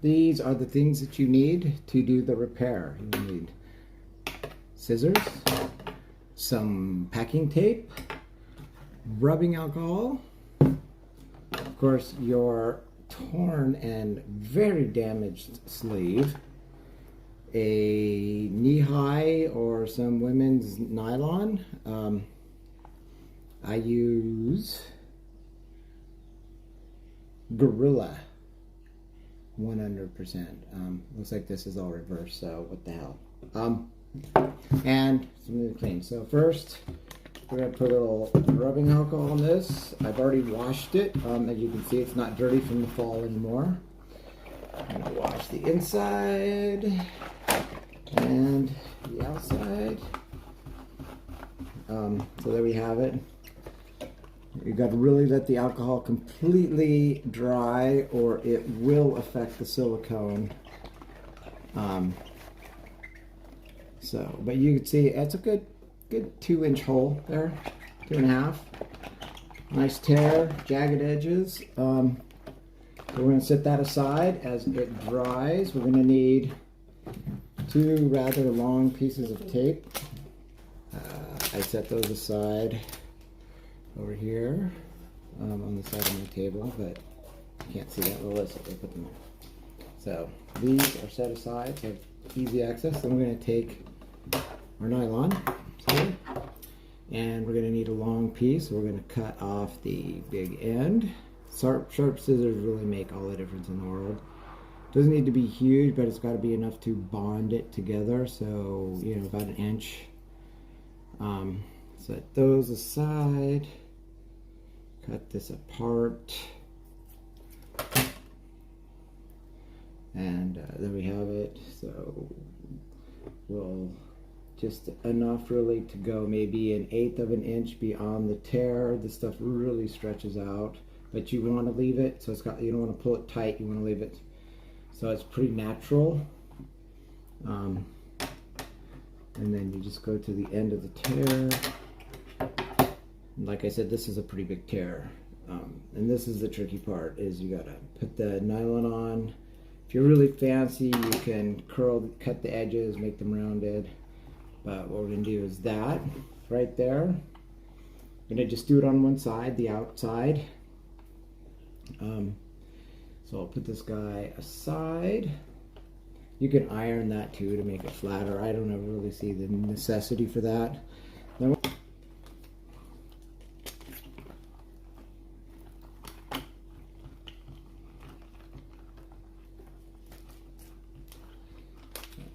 these are the things that you need to do the repair. You need scissors, some packing tape, rubbing alcohol, of course your torn and very damaged sleeve, a knee-high or some women's nylon. I use Gorilla 100%. Looks like this is all reversed, so what the hell. And something to clean. So first, we're going to put a little rubbing alcohol on this. I've already washed it. As you can see, it's not dirty from the fall anymore. I'm going to wash the inside and the outside. So there we have it. You've got to really let the alcohol completely dry or it will affect the silicone. But you can see it's a good 2-inch hole there, 2.5. Nice tear, jagged edges. So we're going to set that aside. As it dries, we're going to need 2 rather long pieces of tape. I set those aside over here on the side of my table, but you can't see that. Well, let's put them there. So these are set aside, so easy access. Then we're going to take our nylon here, and we're going to need a long piece. We're going to cut off the big end. Sharp scissors really make all the difference in the world. Doesn't need to be huge, but it's got to be enough to bond it together. So, you know, about 1 inch. Set those aside. Cut this apart. And there we have it. So we'll just enough really to go maybe 1/8 of an inch beyond the tear. This stuff really stretches out, but you want to leave it so it's got, you don't want to pull it tight, you want to leave it so it's pretty natural. And then you just go to the end of the tear. And like I said, this is a pretty big tear, and this is the tricky part, is you gotta put the nylon on. If you're really fancy, you can cut the edges, make them rounded. But what we're going to do is that right there. I'm going to just do it on one side, the outside. So I'll put this guy aside. You can iron that too to make it flatter. I don't ever really see the necessity for that. Then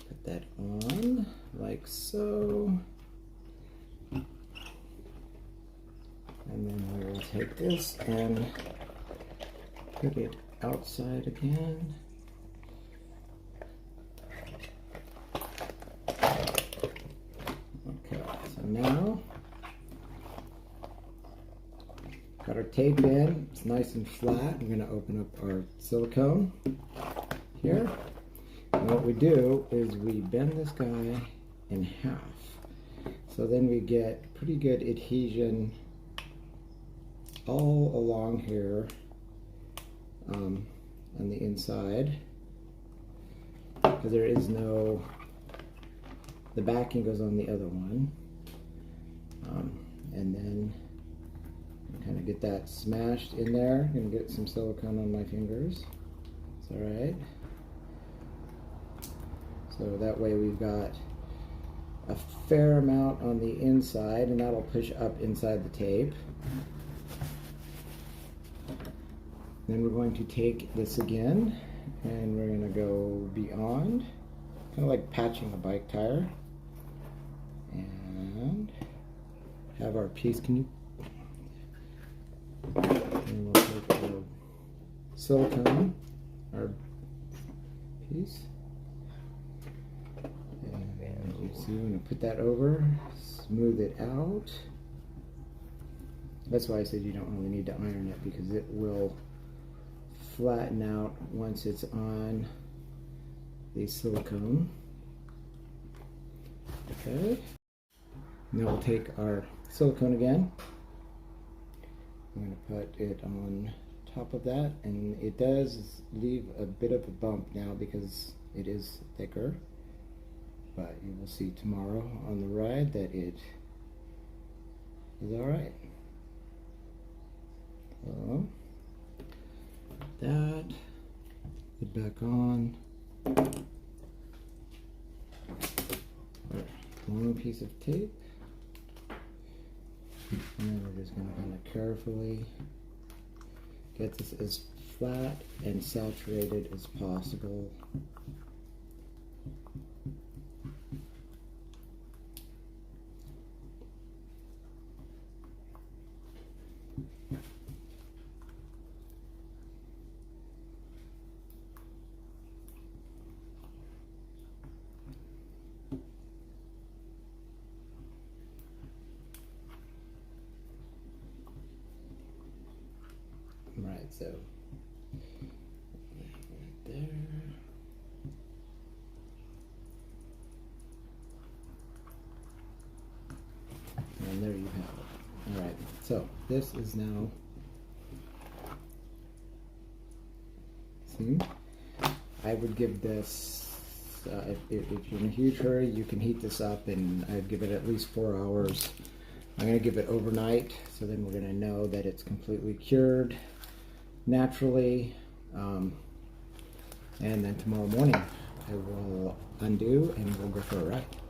put that on like so. And then we will take this and put it outside again. Okay, so now got our tape in. It's nice and flat. We're going to open up our silicone here. And what we do is we bend this guy in half. So then we get pretty good adhesion all along here on the inside, because there is no, the backing goes on the other one, and then kind of get that smashed in there. I'm going to get some silicone on my fingers. It's alright. So that way we've got a fair amount on the inside, and that'll push up inside the tape. Then we're going to take this again, and we're going to go beyond, kind of like patching a bike tire, and have our piece. And we'll take our silicone, our piece, and as you see, I'm going to put that over, smooth it out. That's why I said you don't really need to iron it, because it will flatten out once it's on the silicone. Okay. Now we'll take our silicone again. I'm going to put it on top of that, and it does leave a bit of a bump now because it is thicker, but you will see tomorrow on the ride that it is all right. So that, put back on. One piece of tape, and then we're just going to kind of carefully get this as flat and saturated as possible. Right, so right there. And there you have it. All right, so this is now, see, I would give this, if you're in a huge hurry, you can heat this up, and I'd give it at least 4 hours. I'm going to give it overnight, so then we're going to know that it's completely cured naturally, and then tomorrow morning I will undo and we'll go for a ride.